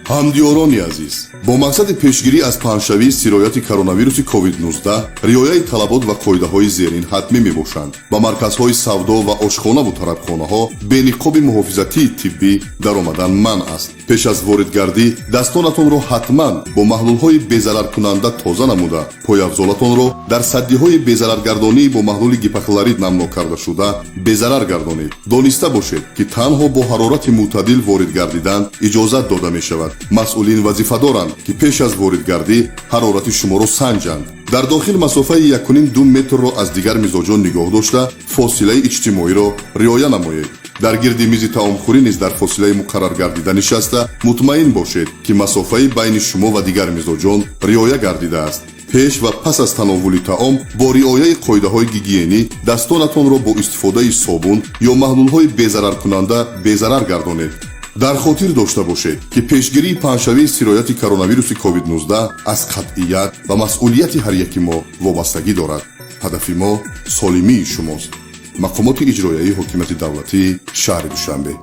ҳамдиёрони азиз, бо мақсади пешгирӣ аз паҳншавии сирояти коронавируси COVID-19 риояи талабот ва қоидаҳои зерин ҳатмӣ мебошанд. ба марказҳои савдо ва ошхонаву тарабхонаҳо бениқоби муҳофизатии тиббӣ даромадан манъ аст. пеш аз воридгардӣ дастонатонро ҳатман бо маҳлулҳои безараркунанда тоза намуда, пойафзолатонро дар саддиҳои безараргардонии бо маҳлули гипохлорид намно карда шуда безарар гардонед. дониста бошед, ки танҳо бо ҳарорати мӯътадил ворид гардидан иҷозат дода мешавад. масъулин вазифадоранд, ки пеш аз воридгардӣ ҳарорати шуморо санҷанд. дар дохил масофаи 1.5-2 метрро аз дигар мизоҷон нигоҳ дошта, фосилаи иҷтимоиро риоя намоед. дар гирди мизи таомхӯрӣ низ дар фосилаи муқаррар гардида нишаста, мутмаин бошед, ки масофаи байни шумо ва дигар мизоҷон риоя гардидааст. пеш ва пас аз тановули таом бо риояи қоидаҳои гигиенӣ дастонатонро бо истифодаи собун ё маҳлулҳои безараркунанда безарар гардонед. дар хотир дошта бошед, ки пешгирии паҳншавии сирояти коронавируси COVID-19 аз қатъият ва масъулияти ҳар яки мо вобастагӣ дорад. ҳадафи мо солимии шумост. мақомоти иҷроияи ҳокимияти давлатии шаҳри Душанбе.